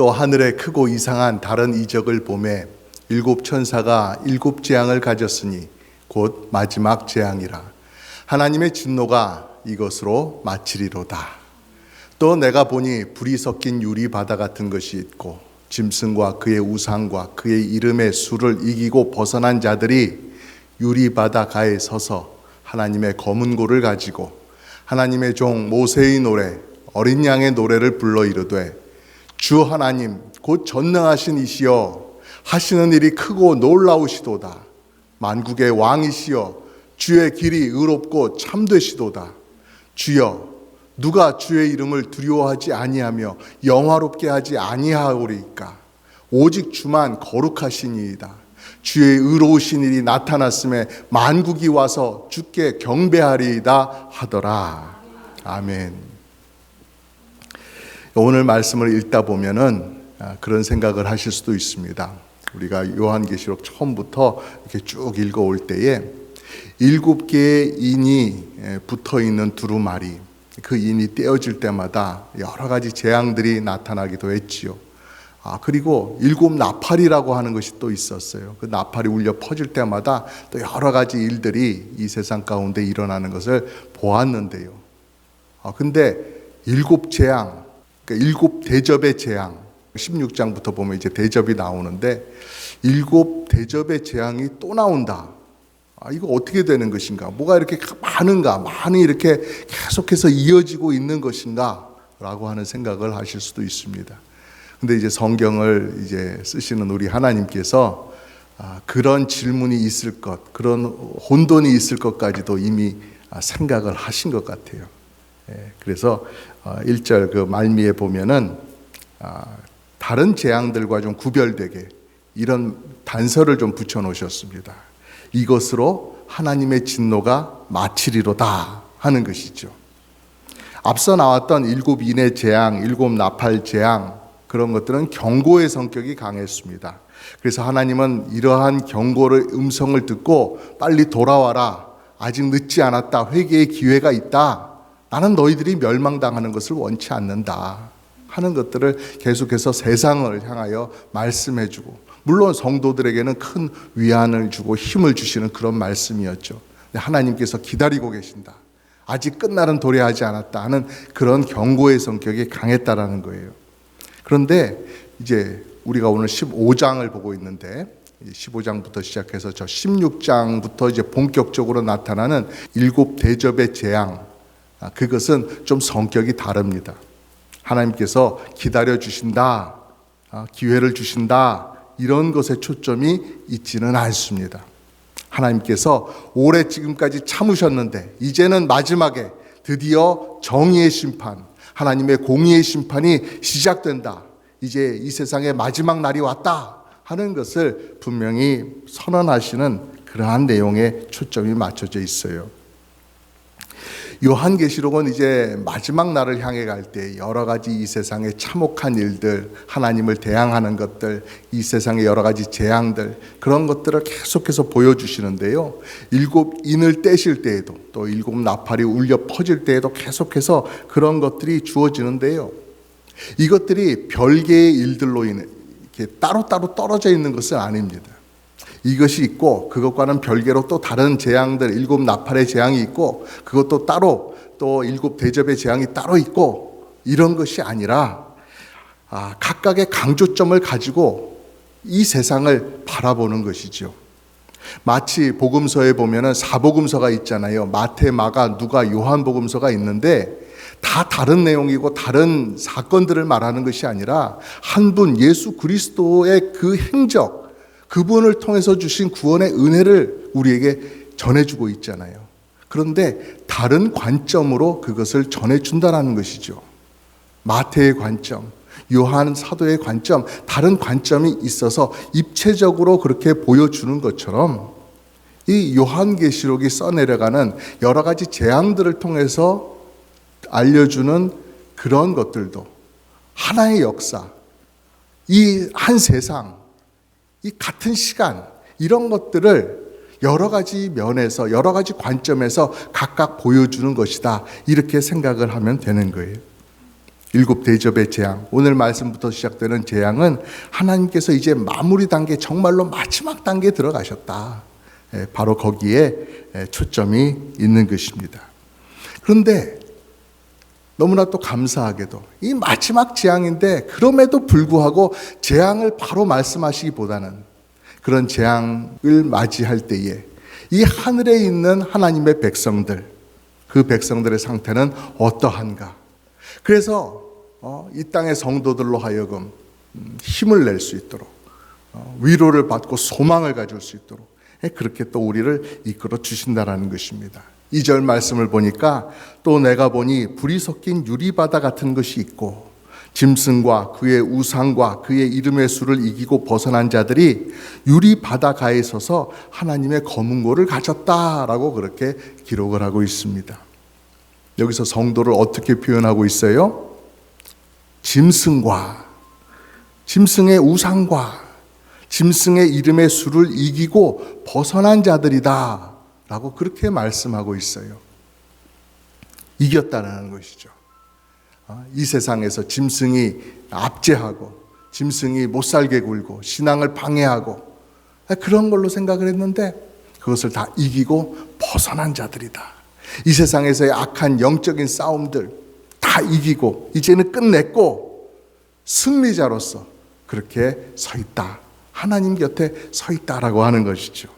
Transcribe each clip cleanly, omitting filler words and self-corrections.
또 하늘에 크고 이상한 다른 이적을 보매 일곱 천사가 일곱 재앙을 가졌으니 곧 마지막 재앙이라. 하나님의 진노가 이것으로 마치리로다. 또 내가 보니 불이 섞인 유리 바다 같은 것이 있고 짐승과 그의 우상과 그의 이름의 수를 이기고 벗어난 자들이 유리 바다 가에 서서 하나님의 검은 고를 가지고 하나님의 종 모세의 노래 어린 양의 노래를 불러 이르되 주 하나님 곧 전능하신 이시여 하시는 일이 크고 놀라우시도다. 만국의 왕이시여 주의 길이 의롭고 참되시도다. 주여 누가 주의 이름을 두려워하지 아니하며 영화롭게 하지 아니하오리까. 오직 주만 거룩하시니이다. 주의 의로우신 일이 나타났음에 만국이 와서 주께 경배하리이다 하더라. 아멘. 오늘 말씀을 읽다 보면은 그런 생각을 하실 수도 있습니다. 우리가 요한계시록 처음부터 이렇게 쭉 읽어올 때에 7개의 인이 붙어 있는 두루마리, 그 인이 떼어질 때마다 여러 가지 재앙들이 나타나기도 했지요. 그리고 7 나팔이라고 하는 것이 또 있었어요. 그 나팔이 울려 퍼질 때마다 또 여러 가지 일들이 이 세상 가운데 일어나는 것을 보았는데요. 근데 7 재앙, 그러니까 7 대접의 재앙, 16장부터 보면 이제 대접이 나오는데 7 대접의 재앙이 또 나온다. 이거 어떻게 되는 것인가? 뭐가 이렇게 많은가? 많이 이렇게 계속해서 이어지고 있는 것인가? 라고 하는 생각을 하실 수도 있습니다. 근데 이제 성경을 이제 쓰시는 우리 하나님께서 그런 질문이 있을 것, 그런 혼돈이 있을 것까지도 이미 생각을 하신 것 같아요. 그래서 1절 그 말미에 보면은 다른 재앙들과 좀 구별되게 이런 단서를 좀 붙여 놓으셨습니다. 이것으로 하나님의 진노가 마치리로다 하는 것이죠. 앞서 나왔던 7 인의 재앙, 7 나팔 재앙, 그런 것들은 경고의 성격이 강했습니다. 그래서 하나님은 이러한 경고의 음성을 듣고 빨리 돌아와라. 아직 늦지 않았다. 회개의 기회가 있다. 나는 너희들이 멸망당하는 것을 원치 않는다 하는 것들을 계속해서 세상을 향하여 말씀해주고, 물론 성도들에게는 큰 위안을 주고 힘을 주시는 그런 말씀이었죠. 하나님께서 기다리고 계신다. 아직 끝날은 도래하지 않았다 하는 그런 경고의 성격이 강했다라는 거예요. 그런데 이제 우리가 오늘 15장을 보고 있는데 15장부터 시작해서 저 16장부터 이제 본격적으로 나타나는 7 대접의 재앙, 그것은 좀 성격이 다릅니다. 하나님께서 기다려 주신다, 기회를 주신다, 이런 것에 초점이 있지는 않습니다. 하나님께서 오래 지금까지 참으셨는데 이제는 마지막에 드디어 정의의 심판, 하나님의 공의의 심판이 시작된다. 이제 이 세상의 마지막 날이 왔다 하는 것을 분명히 선언하시는 그러한 내용에 초점이 맞춰져 있어요. 요한계시록은 이제 마지막 날을 향해 갈 때 여러 가지 이 세상의 참혹한 일들, 하나님을 대항하는 것들, 이 세상의 여러 가지 재앙들, 그런 것들을 계속해서 보여주시는데요. 7 인을 떼실 때에도 또 7 나팔이 울려 퍼질 때에도 계속해서 그런 것들이 주어지는데요. 이것들이 별개의 일들로 인해 이렇게 따로따로 떨어져 있는 것은 아닙니다. 이것이 있고 그것과는 별개로 또 다른 재앙들, 7 나팔의 재앙이 있고 그것도 따로 또 7 대접의 재앙이 따로 있고, 이런 것이 아니라 각각의 강조점을 가지고 이 세상을 바라보는 것이죠. 마치 복음서에 보면은 4복음서가 있잖아요. 마태, 마가, 누가, 요한 복음서가 있는데 다 다른 내용이고 다른 사건들을 말하는 것이 아니라 한 분 예수 그리스도의 그 행적, 그분을 통해서 주신 구원의 은혜를 우리에게 전해주고 있잖아요. 그런데 다른 관점으로 그것을 전해준다는 것이죠. 마태의 관점, 요한 사도의 관점, 다른 관점이 있어서 입체적으로 그렇게 보여주는 것처럼 이 요한계시록이 써내려가는 여러 가지 재앙들을 통해서 알려주는 그런 것들도 하나의 역사, 이 한 세상, 이 같은 시간, 이런 것들을 여러 가지 면에서 여러 가지 관점에서 각각 보여주는 것이다, 이렇게 생각을 하면 되는 거예요. 일곱 대접의 재앙, 오늘 말씀부터 시작되는 재앙은 하나님께서 이제 마무리 단계, 정말로 마지막 단계에 들어가셨다. 바로 거기에 초점이 있는 것입니다. 그런데 너무나 또 감사하게도 이 마지막 재앙인데 그럼에도 불구하고 재앙을 바로 말씀하시기보다는 그런 재앙을 맞이할 때에 이 하늘에 있는 하나님의 백성들, 그 백성들의 상태는 어떠한가? 그래서 이 땅의 성도들로 하여금 힘을 낼 수 있도록, 위로를 받고 소망을 가질 수 있도록 그렇게 또 우리를 이끌어 주신다라는 것입니다. 2절 말씀을 보니까 또 내가 보니 불이 섞인 유리바다 같은 것이 있고 짐승과 그의 우상과 그의 이름의 수를 이기고 벗어난 자들이 유리바다 가에 서서 하나님의 검은고를 가졌다라고 그렇게 기록을 하고 있습니다. 여기서 성도를 어떻게 표현하고 있어요? 짐승과, 짐승의 우상과 짐승의 이름의 수를 이기고 벗어난 자들이다 라고 그렇게 말씀하고 있어요. 이겼다는 것이죠. 이 세상에서 짐승이 압제하고 짐승이 못살게 굴고 신앙을 방해하고 그런 걸로 생각을 했는데 그것을 다 이기고 벗어난 자들이다. 이 세상에서의 악한 영적인 싸움들 다 이기고 이제는 끝냈고 승리자로서 그렇게 서 있다. 하나님 곁에 서 있다라고 하는 것이죠.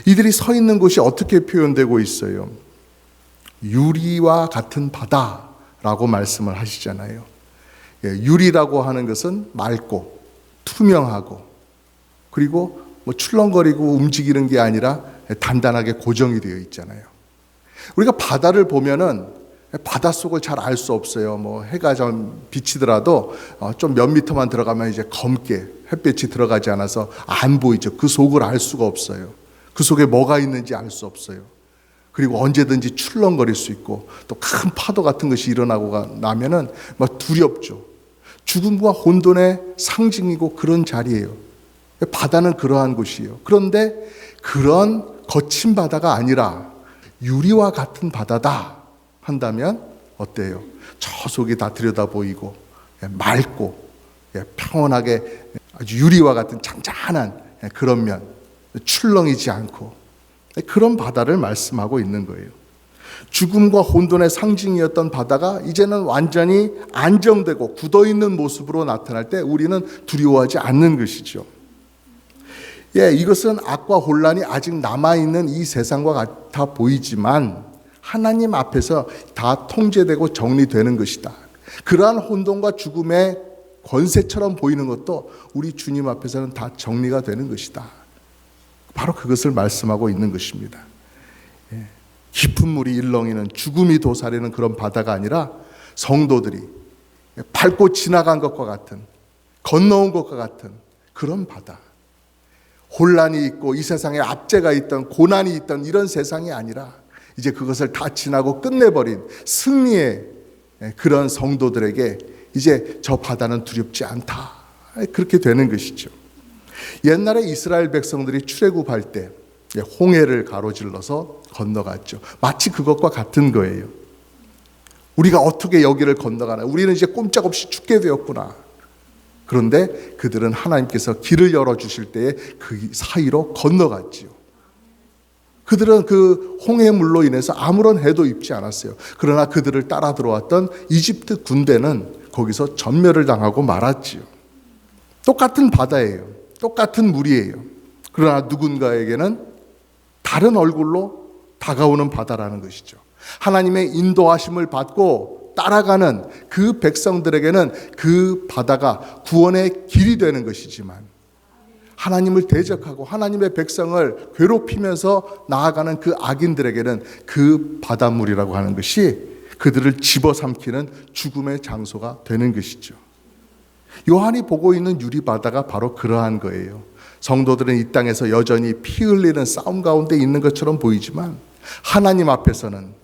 이들이 서 있는 곳이 어떻게 표현되고 있어요? 유리와 같은 바다라고 말씀을 하시잖아요. 유리라고 하는 것은 맑고 투명하고 그리고 출렁거리고 움직이는 게 아니라 단단하게 고정이 되어 있잖아요. 우리가 바다를 보면은 바닷속을 잘 알 수 없어요. 해가 좀 비치더라도 좀 몇 미터만 들어가면 이제 검게 햇빛이 들어가지 않아서 안 보이죠. 그 속을 알 수가 없어요. 그 속에 뭐가 있는지 알 수 없어요. 그리고 언제든지 출렁거릴 수 있고 또 큰 파도 같은 것이 일어나고 나면은 막 두렵죠. 죽음과 혼돈의 상징이고 그런 자리예요. 바다는 그러한 곳이에요. 그런데 그런 거친 바다가 아니라 유리와 같은 바다다 한다면 어때요? 저 속이 다 들여다 보이고 맑고 평온하게 아주 유리와 같은 잔잔한 그런 면, 출렁이지 않고 그런 바다를 말씀하고 있는 거예요. 죽음과 혼돈의 상징이었던 바다가 이제는 완전히 안정되고 굳어있는 모습으로 나타날 때 우리는 두려워하지 않는 것이죠. 이것은 악과 혼란이 아직 남아있는 이 세상과 같아 보이지만 하나님 앞에서 다 통제되고 정리되는 것이다. 그러한 혼돈과 죽음의 권세처럼 보이는 것도 우리 주님 앞에서는 다 정리가 되는 것이다. 바로 그것을 말씀하고 있는 것입니다. 깊은 물이 일렁이는 죽음이 도사리는 그런 바다가 아니라 성도들이 밟고 지나간 것과 같은 건너온 것과 같은 그런 바다. 혼란이 있고 이 세상에 압제가 있던 고난이 있던 이런 세상이 아니라 이제 그것을 다 지나고 끝내버린 승리의 그런 성도들에게 이제 저 바다는 두렵지 않다. 그렇게 되는 것이죠. 옛날에 이스라엘 백성들이 출애굽할 때 홍해를 가로질러서 건너갔죠. 마치 그것과 같은 거예요. 우리가 어떻게 여기를 건너가나? 우리는 이제 꼼짝없이 죽게 되었구나. 그런데 그들은 하나님께서 길을 열어주실 때에 그 사이로 건너갔지요. 그들은 그 홍해물로 인해서 아무런 해도 입지 않았어요. 그러나 그들을 따라 들어왔던 이집트 군대는 거기서 전멸을 당하고 말았지요. 똑같은 바다예요. 똑같은 물이에요. 그러나 누군가에게는 다른 얼굴로 다가오는 바다라는 것이죠. 하나님의 인도하심을 받고 따라가는 그 백성들에게는 그 바다가 구원의 길이 되는 것이지만 하나님을 대적하고 하나님의 백성을 괴롭히면서 나아가는 그 악인들에게는 그 바닷물이라고 하는 것이 그들을 집어삼키는 죽음의 장소가 되는 것이죠. 요한이 보고 있는 유리바다가 바로 그러한 거예요. 성도들은 이 땅에서 여전히 피 흘리는 싸움 가운데 있는 것처럼 보이지만 하나님 앞에서는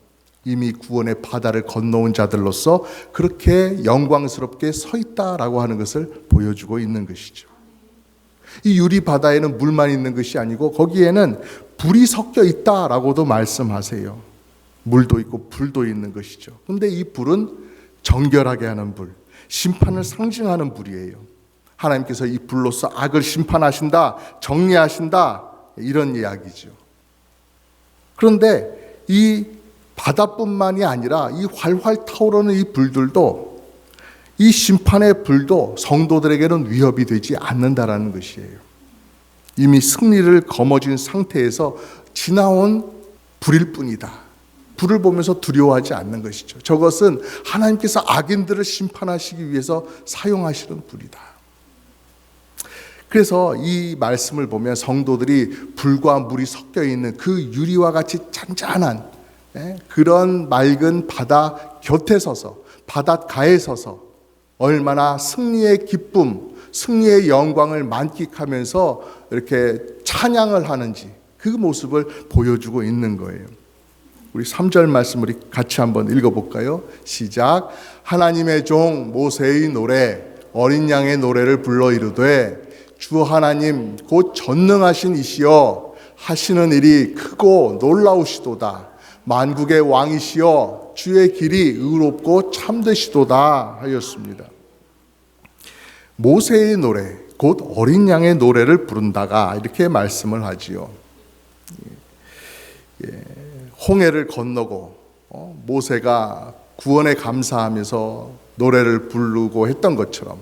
이미 구원의 바다를 건너온 자들로서 그렇게 영광스럽게 서 있다라고 하는 것을 보여주고 있는 것이죠. 이 유리바다에는 물만 있는 것이 아니고 거기에는 불이 섞여 있다라고도 말씀하세요. 물도 있고 불도 있는 것이죠. 그런데 이 불은 정결하게 하는 불, 심판을 상징하는 불이에요. 하나님께서 이 불로서 악을 심판하신다, 정리하신다, 이런 이야기죠. 그런데 이 바다뿐만이 아니라 이 활활 타오르는 이 불들도, 이 심판의 불도 성도들에게는 위협이 되지 않는다라는 것이에요. 이미 승리를 거머쥔 상태에서 지나온 불일 뿐이다. 불을 보면서 두려워하지 않는 것이죠. 저것은 하나님께서 악인들을 심판하시기 위해서 사용하시는 불이다. 그래서 이 말씀을 보면 성도들이 불과 물이 섞여 있는 그 유리와 같이 잔잔한 그런 맑은 바다 곁에 서서, 바닷가에 서서 얼마나 승리의 기쁨, 승리의 영광을 만끽하면서 이렇게 찬양을 하는지 그 모습을 보여주고 있는 거예요. 우리 3절 말씀 우리 같이 한번 읽어볼까요? 시작. 하나님의 종 모세의 노래, 어린 양의 노래를 불러 이르되 주 하나님 곧 전능하신 이시여 하시는 일이 크고 놀라우시도다. 만국의 왕이시여 주의 길이 의롭고 참되시도다 하였습니다. 모세의 노래, 곧 어린 양의 노래를 부른다가 이렇게 말씀을 하지요. 홍해를 건너고 모세가 구원에 감사하면서 노래를 부르고 했던 것처럼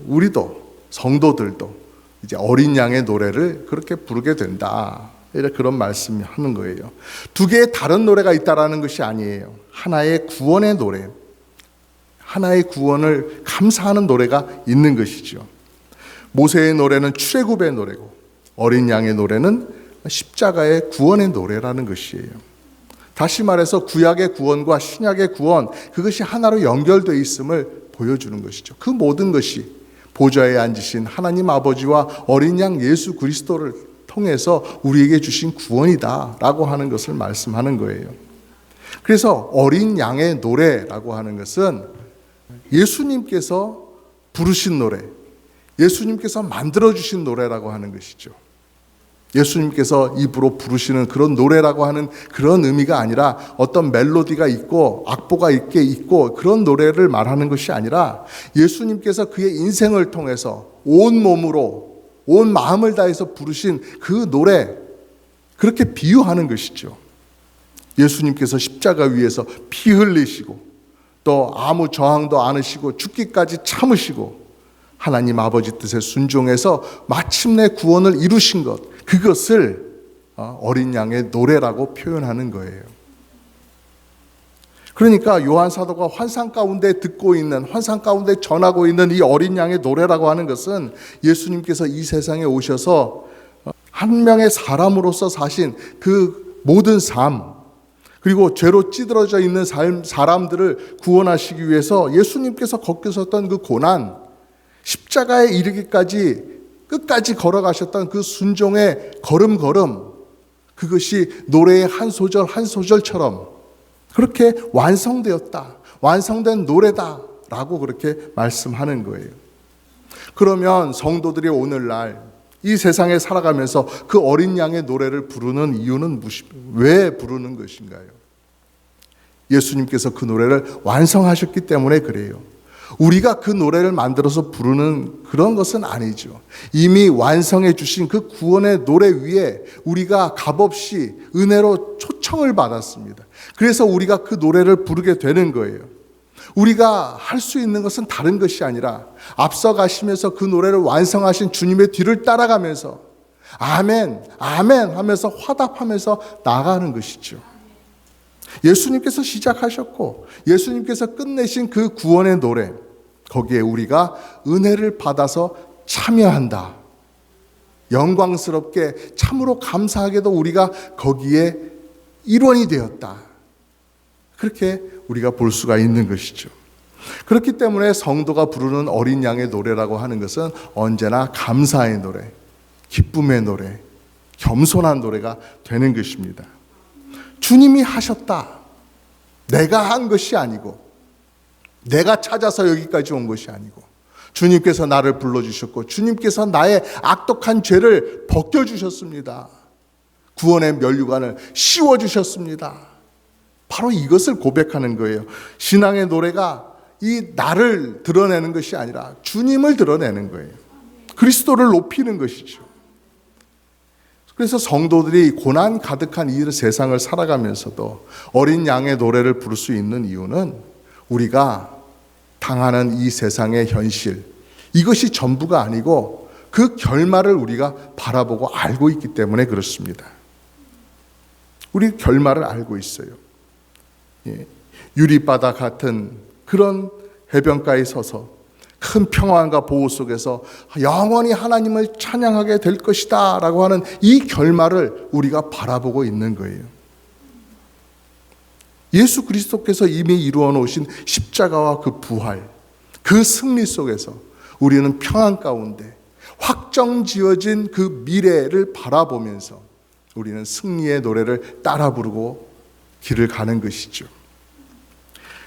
우리도 성도들도 이제 어린 양의 노래를 그렇게 부르게 된다. 이렇게 그런 말씀을 하는 거예요. 두 개의 다른 노래가 있다라는 것이 아니에요. 하나의 구원의 노래, 하나의 구원을 감사하는 노래가 있는 것이죠. 모세의 노래는 출애굽의 노래고 어린 양의 노래는 십자가의 구원의 노래라는 것이에요. 다시 말해서 구약의 구원과 신약의 구원, 그것이 하나로 연결되어 있음을 보여주는 것이죠. 그 모든 것이 보좌에 앉으신 하나님 아버지와 어린 양 예수 그리스도를 통해서 우리에게 주신 구원이다라고 하는 것을 말씀하는 거예요. 그래서 어린 양의 노래라고 하는 것은 예수님께서 부르신 노래, 예수님께서 만들어주신 노래라고 하는 것이죠. 예수님께서 입으로 부르시는 그런 노래라고 하는 그런 의미가 아니라 어떤 멜로디가 있고 악보가 있고 그런 노래를 말하는 것이 아니라 예수님께서 그의 인생을 통해서 온 몸으로 온 마음을 다해서 부르신 그 노래, 그렇게 비유하는 것이죠. 예수님께서 십자가 위에서 피 흘리시고 또 아무 저항도 않으시고 죽기까지 참으시고 하나님 아버지 뜻에 순종해서 마침내 구원을 이루신 것, 그것을 어린 양의 노래라고 표현하는 거예요. 그러니까 요한 사도가 환상 가운데 듣고 있는, 환상 가운데 전하고 있는 이 어린 양의 노래라고 하는 것은 예수님께서 이 세상에 오셔서 한 명의 사람으로서 사신 그 모든 삶, 그리고 죄로 찌들어져 있는 사람들을 구원하시기 위해서 예수님께서 겪으셨던 그 고난, 십자가에 이르기까지 끝까지 걸어가셨던 그 순종의 걸음걸음, 그것이 노래의 한 소절 한 소절처럼 그렇게 완성되었다, 완성된 노래다라고 그렇게 말씀하는 거예요. 그러면 성도들이 오늘날 이 세상에 살아가면서 그 어린 양의 노래를 부르는 이유는 왜 부르는 것인가요? 예수님께서 그 노래를 완성하셨기 때문에 그래요. 우리가 그 노래를 만들어서 부르는 그런 것은 아니죠. 이미 완성해 주신 그 구원의 노래 위에 우리가 값없이 은혜로 초청을 받았습니다. 그래서 우리가 그 노래를 부르게 되는 거예요. 우리가 할 수 있는 것은 다른 것이 아니라 앞서 가시면서 그 노래를 완성하신 주님의 뒤를 따라가면서 아멘, 아멘 하면서 화답하면서 나가는 것이죠. 예수님께서 시작하셨고 예수님께서 끝내신 그 구원의 노래, 거기에 우리가 은혜를 받아서 참여한다. 영광스럽게 참으로 감사하게도 우리가 거기에 일원이 되었다. 그렇게 우리가 볼 수가 있는 것이죠. 그렇기 때문에 성도가 부르는 어린 양의 노래라고 하는 것은 언제나 감사의 노래, 기쁨의 노래, 겸손한 노래가 되는 것입니다. 주님이 하셨다. 내가 한 것이 아니고, 내가 찾아서 여기까지 온 것이 아니고, 주님께서 나를 불러주셨고 주님께서 나의 악독한 죄를 벗겨주셨습니다. 구원의 면류관을 씌워주셨습니다. 바로 이것을 고백하는 거예요. 신앙의 노래가 이 나를 드러내는 것이 아니라 주님을 드러내는 거예요. 그리스도를 높이는 것이죠. 그래서 성도들이 고난 가득한 이 세상을 살아가면서도 어린 양의 노래를 부를 수 있는 이유는 우리가 당하는 이 세상의 현실, 이것이 전부가 아니고 그 결말을 우리가 바라보고 알고 있기 때문에 그렇습니다. 우리 결말을 알고 있어요. 유리바다 같은 그런 해변가에 서서 큰 평안과 보호 속에서 영원히 하나님을 찬양하게 될 것이다 라고 하는 이 결말을 우리가 바라보고 있는 거예요. 예수 그리스도께서 이미 이루어 놓으신 십자가와 그 부활, 그 승리 속에서 우리는 평안 가운데 확정 지어진 그 미래를 바라보면서 우리는 승리의 노래를 따라 부르고 길을 가는 것이죠.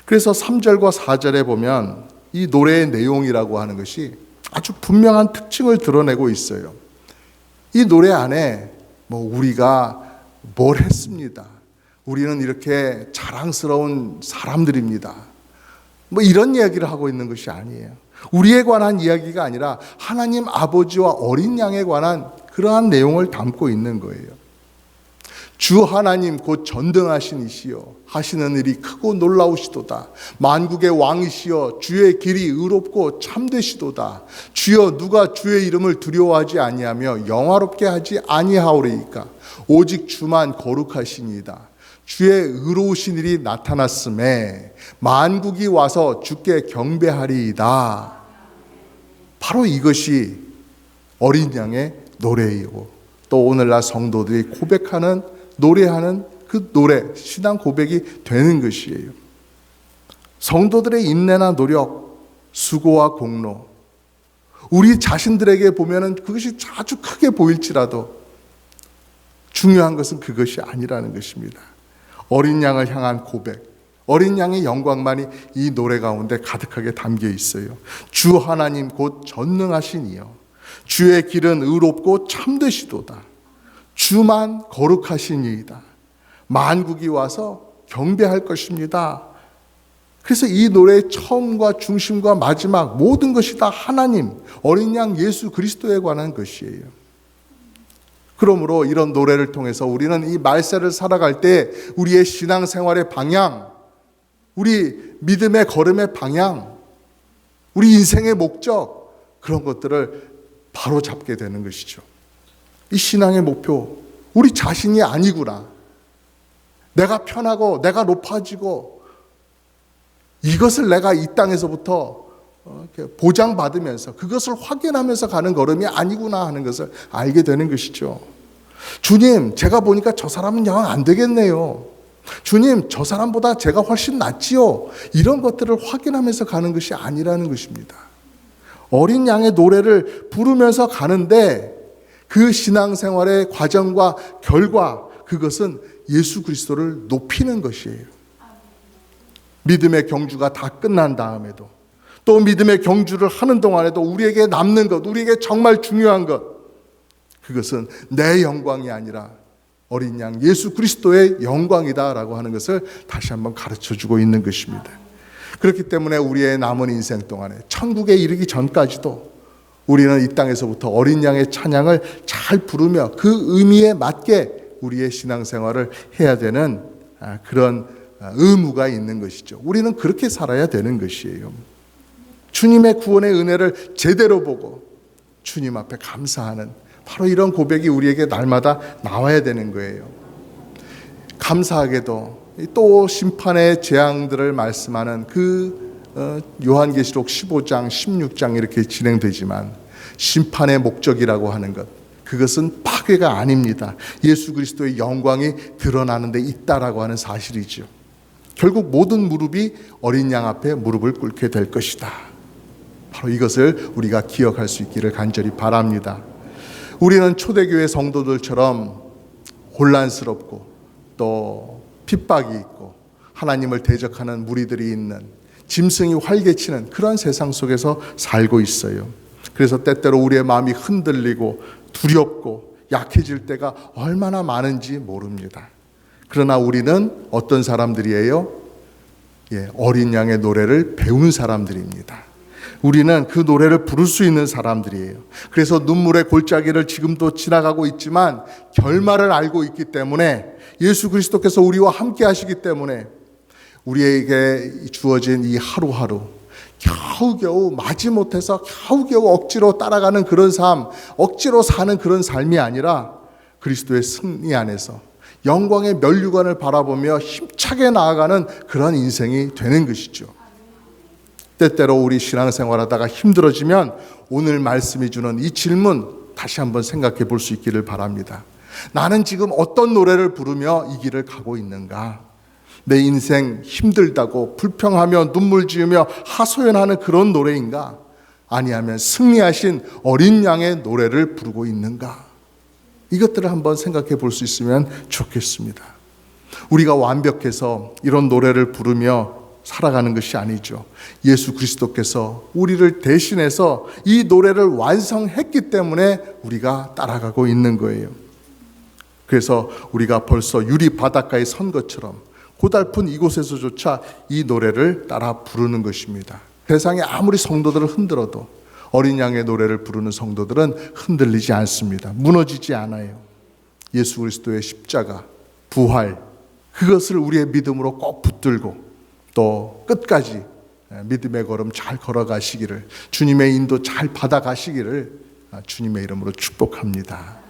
그래서 3절과 4절에 보면 이 노래의 내용이라고 하는 것이 아주 분명한 특징을 드러내고 있어요. 이 노래 안에 우리가 뭘 했습니다. 우리는 이렇게 자랑스러운 사람들입니다. 이런 이야기를 하고 있는 것이 아니에요. 우리에 관한 이야기가 아니라 하나님 아버지와 어린 양에 관한 그러한 내용을 담고 있는 거예요. 주 하나님 곧 전등하신 이시여 하시는 일이 크고 놀라우시도다. 만국의 왕이시여 주의 길이 의롭고 참되시도다. 주여 누가 주의 이름을 두려워하지 아니하며 영화롭게 하지 아니하오리이까. 오직 주만 거룩하시니이다. 주의 의로우신 일이 나타났음에 만국이 와서 주께 경배하리이다. 바로 이것이 어린 양의 노래이고 또 오늘날 성도들이 고백하는 노래하는 그 노래, 신앙 고백이 되는 것이에요. 성도들의 인내나 노력, 수고와 공로, 우리 자신들에게 보면은 그것이 아주 크게 보일지라도 중요한 것은 그것이 아니라는 것입니다. 어린 양을 향한 고백, 어린 양의 영광만이 이 노래 가운데 가득하게 담겨 있어요. 주 하나님 곧 전능하시니여 주의 길은 의롭고 참되시도다. 주만 거룩하시니이다. 만국이 와서 경배할 것입니다. 그래서 이 노래의 처음과 중심과 마지막 모든 것이 다 하나님, 어린 양 예수 그리스도에 관한 것이에요. 그러므로 이런 노래를 통해서 우리는 이 말세를 살아갈 때 우리의 신앙생활의 방향, 우리 믿음의 걸음의 방향, 우리 인생의 목적, 그런 것들을 바로 잡게 되는 것이죠. 이 신앙의 목표, 우리 자신이 아니구나. 내가 편하고 내가 높아지고 이것을 내가 이 땅에서부터 보장받으면서 그것을 확인하면서 가는 걸음이 아니구나 하는 것을 알게 되는 것이죠. 주님, 제가 보니까 저 사람은 영 안 되겠네요. 주님, 저 사람보다 제가 훨씬 낫지요. 이런 것들을 확인하면서 가는 것이 아니라는 것입니다. 어린 양의 노래를 부르면서 가는데 그 신앙생활의 과정과 결과, 그것은 예수 그리스도를 높이는 것이에요. 믿음의 경주가 다 끝난 다음에도 또 믿음의 경주를 하는 동안에도 우리에게 남는 것, 우리에게 정말 중요한 것, 그것은 내 영광이 아니라 어린 양 예수 그리스도의 영광이다라고 하는 것을 다시 한번 가르쳐주고 있는 것입니다. 그렇기 때문에 우리의 남은 인생 동안에 천국에 이르기 전까지도 우리는 이 땅에서부터 어린 양의 찬양을 잘 부르며 그 의미에 맞게 우리의 신앙생활을 해야 되는 그런 의무가 있는 것이죠. 우리는 그렇게 살아야 되는 것이에요. 주님의 구원의 은혜를 제대로 보고 주님 앞에 감사하는 바로 이런 고백이 우리에게 날마다 나와야 되는 거예요. 감사하게도 또 심판의 재앙들을 말씀하는 그 요한계시록 15장, 16장 이렇게 진행되지만 심판의 목적이라고 하는 것, 그것은 파괴가 아닙니다. 예수 그리스도의 영광이 드러나는 데 있다라고 하는 사실이죠. 결국 모든 무릎이 어린 양 앞에 무릎을 꿇게 될 것이다. 바로 이것을 우리가 기억할 수 있기를 간절히 바랍니다. 우리는 초대교회 성도들처럼 혼란스럽고 또 핍박이 있고 하나님을 대적하는 무리들이 있는 짐승이 활개치는 그런 세상 속에서 살고 있어요. 그래서 때때로 우리의 마음이 흔들리고 두렵고 약해질 때가 얼마나 많은지 모릅니다. 그러나 우리는 어떤 사람들이에요? 어린 양의 노래를 배운 사람들입니다. 우리는 그 노래를 부를 수 있는 사람들이에요. 그래서 눈물의 골짜기를 지금도 지나가고 있지만 결말을 알고 있기 때문에, 예수 그리스도께서 우리와 함께 하시기 때문에 우리에게 주어진 이 하루하루 겨우겨우 마지못해서 겨우겨우 억지로 따라가는 그런 삶, 억지로 사는 그런 삶이 아니라 그리스도의 승리 안에서 영광의 면류관을 바라보며 힘차게 나아가는 그런 인생이 되는 것이죠. 때때로 우리 신앙생활하다가 힘들어지면 오늘 말씀이 주는 이 질문 다시 한번 생각해 볼 수 있기를 바랍니다. 나는 지금 어떤 노래를 부르며 이 길을 가고 있는가? 내 인생 힘들다고 불평하며 눈물 지으며 하소연하는 그런 노래인가? 아니하면 승리하신 어린 양의 노래를 부르고 있는가? 이것들을 한번 생각해 볼 수 있으면 좋겠습니다. 우리가 완벽해서 이런 노래를 부르며 살아가는 것이 아니죠. 예수 그리스도께서 우리를 대신해서 이 노래를 완성했기 때문에 우리가 따라가고 있는 거예요. 그래서 우리가 벌써 유리 바닷가에 선 것처럼 고달픈 이곳에서조차 이 노래를 따라 부르는 것입니다. 세상에 아무리 성도들을 흔들어도 어린 양의 노래를 부르는 성도들은 흔들리지 않습니다. 무너지지 않아요. 예수 그리스도의 십자가, 부활, 그것을 우리의 믿음으로 꼭 붙들고 또 끝까지 믿음의 걸음 잘 걸어가시기를, 주님의 인도 잘 받아가시기를 주님의 이름으로 축복합니다.